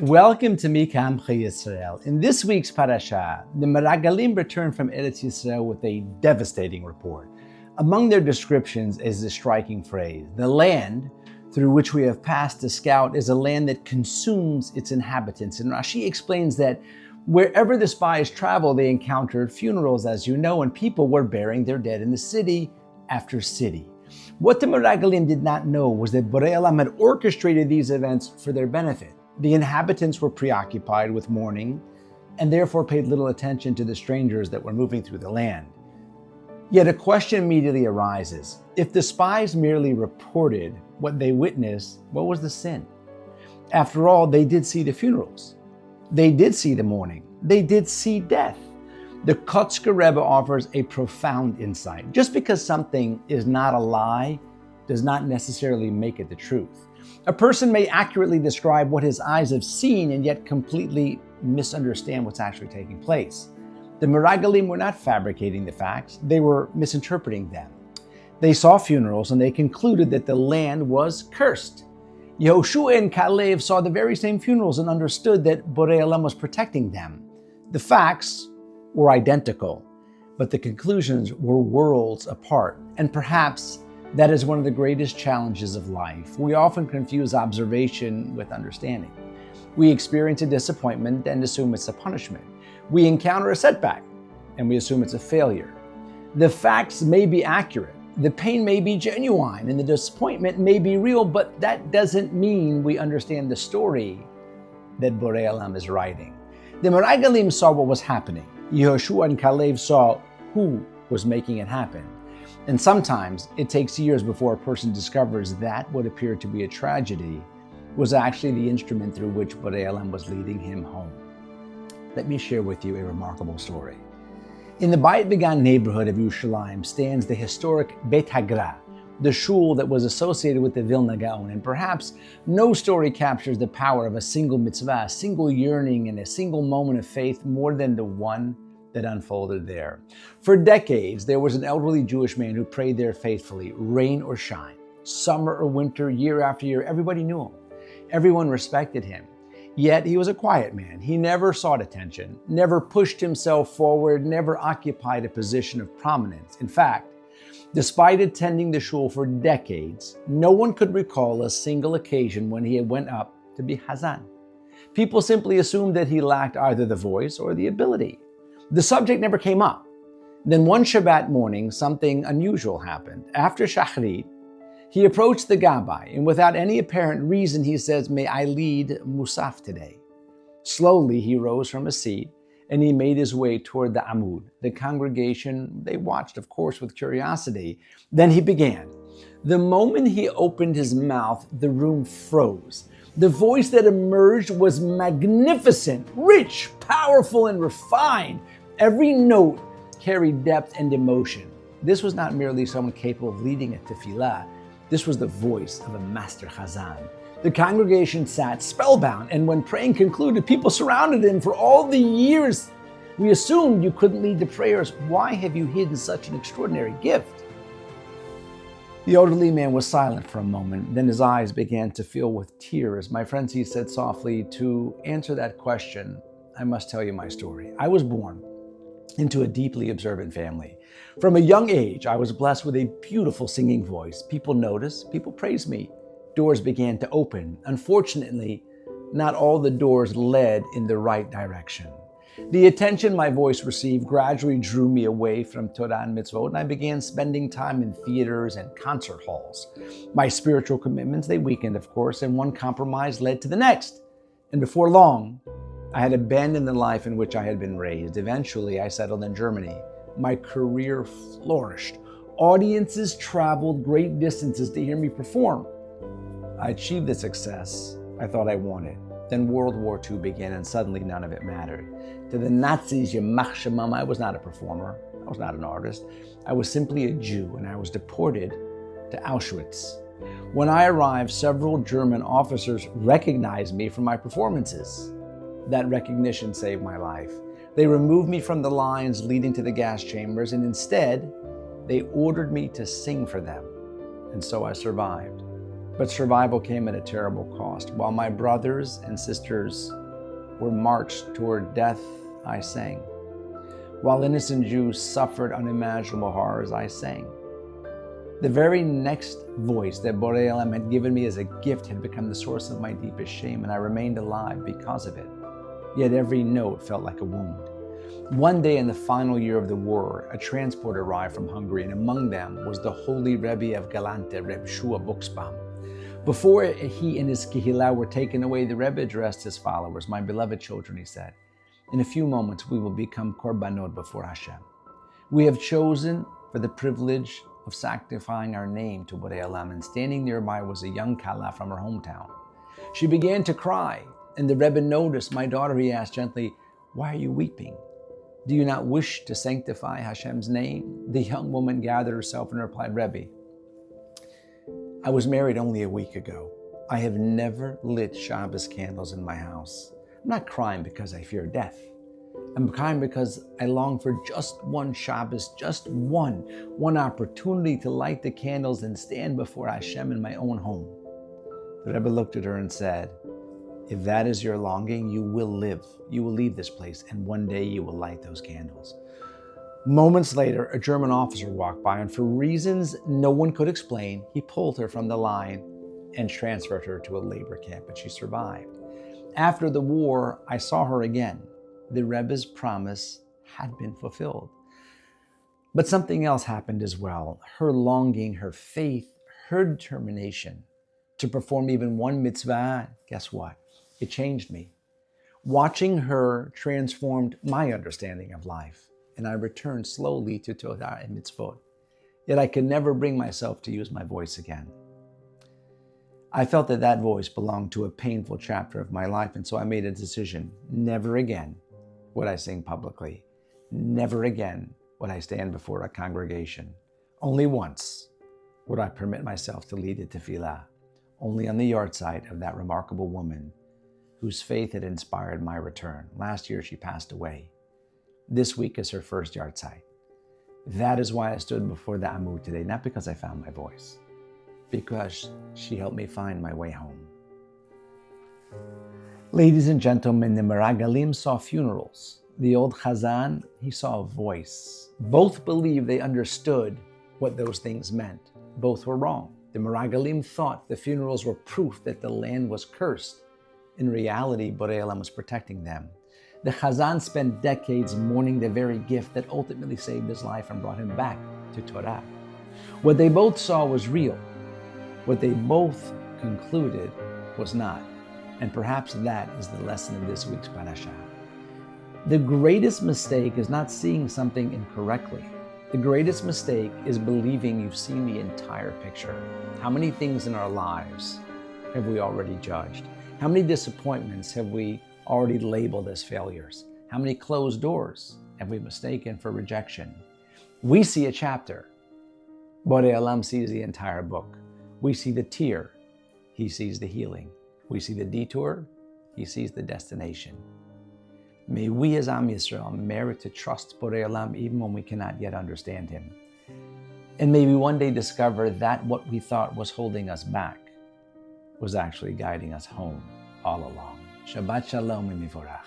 Welcome to Mikam Yisrael. In this week's Parashat, the Meragalim return from Eretz Yisrael with a devastating report. Among their descriptions is the striking phrase, "The land through which we have passed to scout is a land that consumes its inhabitants." And Rashi explains that wherever the spies traveled, they encountered funerals, as you know, and people were burying their dead in the city after city. What the Meragalim did not know was that Borei Olam had orchestrated these events for their benefit. The inhabitants were preoccupied with mourning and therefore paid little attention to the strangers that were moving through the land. Yet a question immediately arises. If the spies merely reported what they witnessed, what was the sin? After all, they did see the funerals. They did see the mourning. They did see death. The Kotzker Rebbe offers a profound insight. Just because something is not a lie does not necessarily make it the truth. A person may accurately describe what his eyes have seen and yet completely misunderstand what's actually taking place. The Meragalim were not fabricating the facts, they were misinterpreting them. They saw funerals and they concluded that the land was cursed. Yehoshua and Kalev saw the very same funerals and understood that Borei Olam was protecting them. The facts were identical, but the conclusions were worlds apart, and perhaps that is one of the greatest challenges of life. We often confuse observation with understanding. We experience a disappointment and assume it's a punishment. We encounter a setback and we assume it's a failure. The facts may be accurate, the pain may be genuine, and the disappointment may be real, but that doesn't mean we understand the story that Borei Olam is writing. The Meragalim saw what was happening. Yehoshua and Kalev saw who was making it happen. And sometimes it takes years before a person discovers that what appeared to be a tragedy was actually the instrument through which Borei Olam was leading him home. Let me share with you a remarkable story. In the Bayit Vegan neighborhood of Yerushalayim stands the historic Beit Hagra, the shul that was associated with the Vilna Gaon, and perhaps no story captures the power of a single mitzvah, a single yearning, and a single moment of faith more than the one that unfolded there. For decades, there was an elderly Jewish man who prayed there faithfully, rain or shine, summer or winter, year after year. Everybody knew him. Everyone respected him. Yet he was a quiet man. He never sought attention, never pushed himself forward, never occupied a position of prominence. In fact, despite attending the shul for decades, no one could recall a single occasion when he went up to be Hazan. People simply assumed that he lacked either the voice or the ability. The subject never came up. Then one Shabbat morning, something unusual happened. After Shachrit, he approached the Gabbai, and without any apparent reason, he says, "May I lead Musaf today?" Slowly, he rose from his seat, and he made his way toward the Amud. The congregation, they watched, of course, with curiosity. Then he began. The moment he opened his mouth, the room froze. The voice that emerged was magnificent, rich, powerful, and refined. Every note carried depth and emotion. This was not merely someone capable of leading a tefillah. This was the voice of a master chazan. The congregation sat spellbound, and when praying concluded, people surrounded him. For all the years we assumed you couldn't lead the prayers. Why have you hidden such an extraordinary gift? The elderly man was silent for a moment. Then his eyes began to fill with tears. "My friends," he said softly, "to answer that question, I must tell you my story. I was born into a deeply observant family. From a young age, I was blessed with a beautiful singing voice. People noticed, people praised me. Doors began to open. Unfortunately, not all the doors led in the right direction. The attention my voice received gradually drew me away from Torah and mitzvot, and I began spending time in theaters and concert halls. My spiritual commitments, they weakened, of course, and one compromise led to the next. And before long, I had abandoned the life in which I had been raised. Eventually, I settled in Germany. My career flourished. Audiences traveled great distances to hear me perform. I achieved the success I thought I wanted. Then World War II began, and suddenly none of it mattered. To the Nazis, Yamach Shemam, I was not a performer. I was not an artist. I was simply a Jew, and I was deported to Auschwitz. When I arrived, several German officers recognized me from my performances. That recognition saved my life. They removed me from the lines leading to the gas chambers, and instead, they ordered me to sing for them. And so I survived. But survival came at a terrible cost. While my brothers and sisters were marched toward death, I sang. While innocent Jews suffered unimaginable horrors, I sang. The very next voice that Borei Olam had given me as a gift had become the source of my deepest shame, and I remained alive because of it. Yet every note felt like a wound. One day in the final year of the war, a transport arrived from Hungary, and among them was the holy Rebbe of Galante, Reb Shua Buxbaum. Before he and his kehillah were taken away, the Rebbe addressed his followers, "My beloved children," he said, "in a few moments we will become korbanot before Hashem. We have chosen for the privilege of sanctifying our name to Borei Olam," and standing nearby was a young kala from her hometown. She began to cry, and the Rebbe noticed. "My daughter," he asked gently, "why are you weeping? Do you not wish to sanctify Hashem's name?" The young woman gathered herself and replied, "Rebbe, I was married only a week ago. I have never lit Shabbos candles in my house. I'm not crying because I fear death. I'm crying because I long for just one Shabbos, just one opportunity to light the candles and stand before Hashem in my own home." The Rebbe looked at her and said, "If that is your longing, you will live. You will leave this place, and one day you will light those candles." Moments later, a German officer walked by, and for reasons no one could explain, he pulled her from the line and transferred her to a labor camp, and she survived. After the war, I saw her again. The Rebbe's promise had been fulfilled. But something else happened as well. Her longing, her faith, her determination to perform even one mitzvah, guess what? It changed me. Watching her transformed my understanding of life, and I returned slowly to Torah and mitzvot. Yet I could never bring myself to use my voice again. I felt that voice belonged to a painful chapter of my life, and so I made a decision. Never again would I sing publicly. Never again would I stand before a congregation. Only once would I permit myself to lead a tefillah, only on the yahrzeit of that remarkable woman whose faith had inspired my return. Last year, she passed away. This week is her first yahrzeit. That is why I stood before the Amud today, not because I found my voice, because she helped me find my way home. Ladies and gentlemen, the Meragalim saw funerals. The old Chazan, he saw a voice. Both believed they understood what those things meant. Both were wrong. The Meragalim thought the funerals were proof that the land was cursed. In reality, Borei Olam was protecting them. The Chazan spent decades mourning the very gift that ultimately saved his life and brought him back to Torah. What they both saw was real. What they both concluded was not. And perhaps that is the lesson of this week's Parashat. The greatest mistake is not seeing something incorrectly. The greatest mistake is believing you've seen the entire picture. How many things in our lives have we already judged? How many disappointments have we already labeled as failures? How many closed doors have we mistaken for rejection? We see a chapter. Borei Olam sees the entire book. We see the tear. He sees the healing. We see the detour. He sees the destination. May we as Am Yisrael merit to trust Borei Olam even when we cannot yet understand him. And maybe one day discover that what we thought was holding us back was actually guiding us home all along. Shabbat Shalom and Mivorach.